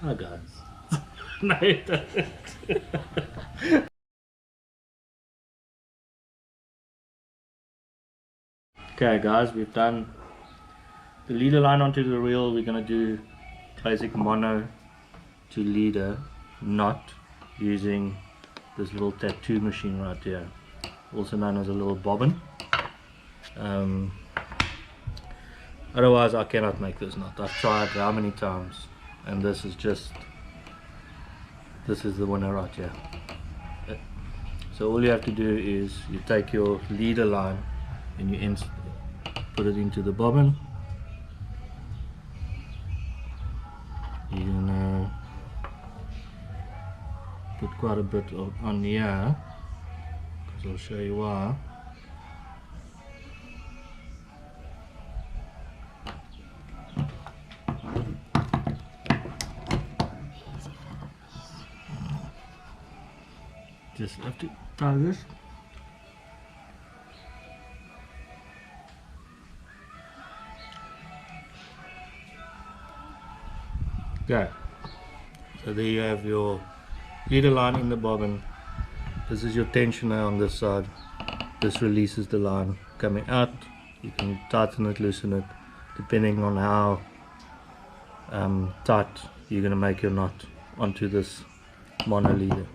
Hi guys. No, it doesn't. Okay guys, we've done the leader line onto the reel. We're going to do basic mono to leader knot using this little tattoo machine right here, also known as a little bobbin. Otherwise I cannot make this knot. I've tried how many times, and this is the winner right here. So all you have to do is you take your leader line and you put it into the bobbin. You're gonna put quite a bit on here, because I'll show you why. Just have to tie this. Okay, so there you have your leader line in the bobbin. This is your tensioner on this side. This releases the line coming out. You can tighten it, loosen it, depending on how tight you're going to make your knot onto this mono leader.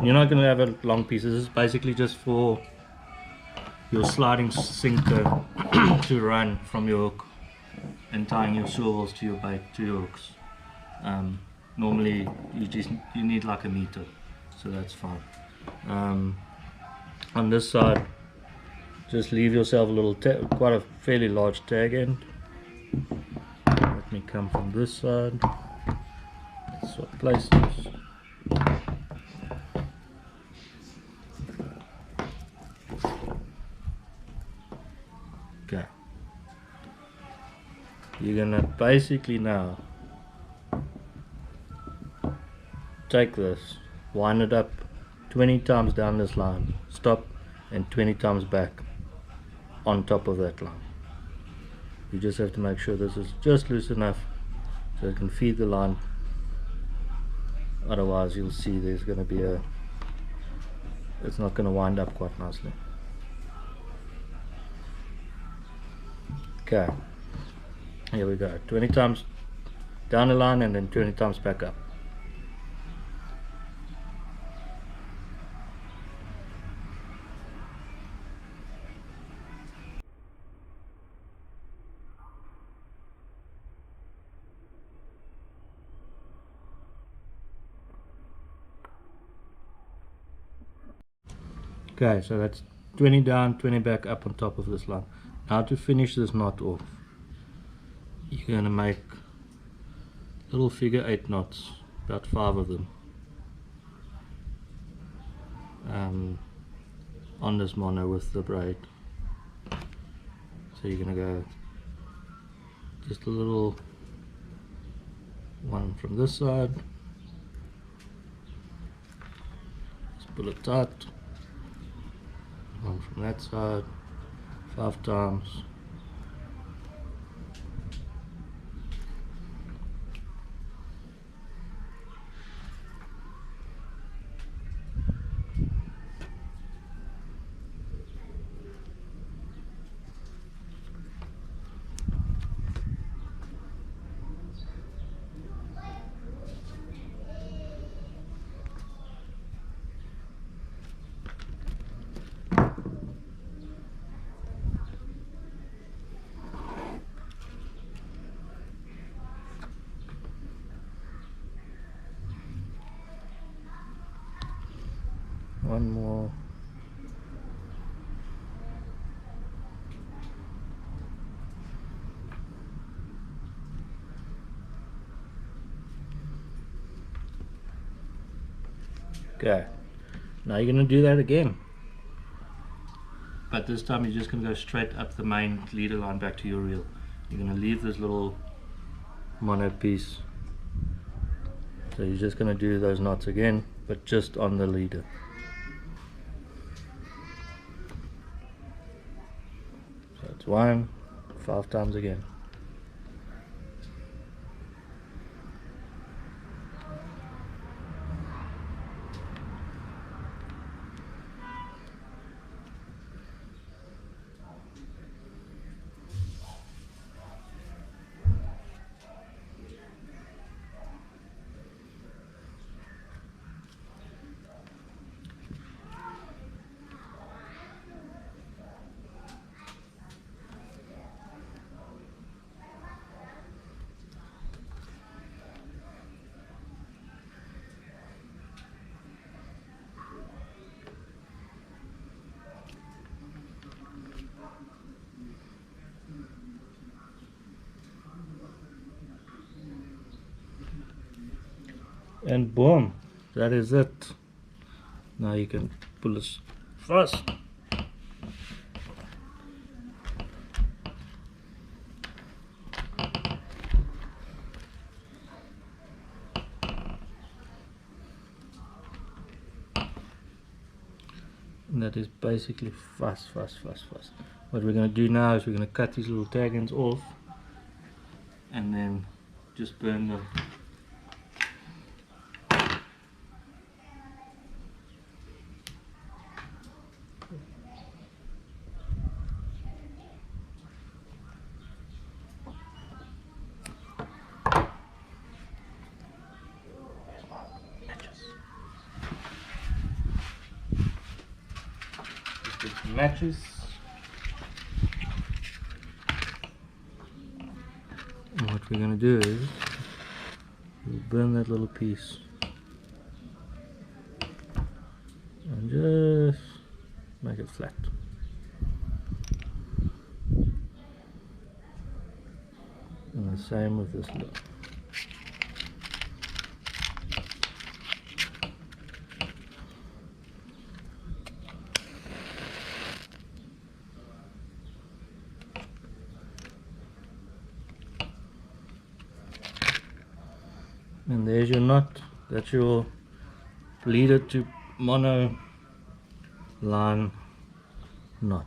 You're not going to have a long piece. This is basically just for your sliding sinker to run from your hook and tying your swivels to your bait, to your hooks. Normally you need like a meter, so that's fine. On this side, just leave yourself a little quite a fairly large tag end. Let me come from this side. Swap places. Okay. You're gonna basically now take this, wind it up 20 times down this line, stop, and 20 times back on top of that line. You just have to make sure this is just loose enough so it can feed the line. Otherwise you'll see there's going to be it's not going to wind up quite nicely. Okay, here we go, 20 times down the line and then 20 times back up. Okay, so that's 20 down, 20 back up on top of this line. Now to finish this knot off, you're going to make little figure 8 knots, about 5 of them, on this mono with the braid. So you're going to go just a little one from this side, just pull it tight, one from that side, 5 times, one more, okay. Now you're going to do that again, but this time you're just going to go straight up the main leader line back to your reel. You're going to leave this little mono piece, so you're just going to do those knots again, but just on the leader. So it's 1, 5 times again. And boom, that is it. Now you can pull this fast. And that is basically fast. What we're going to do now is we're going to cut these little tag ends off and then just burn them. Matches. And what we're going to do is we'll burn that little piece and just make it flat. And the same with this little. And there's your knot. That's your leader to mono line knot.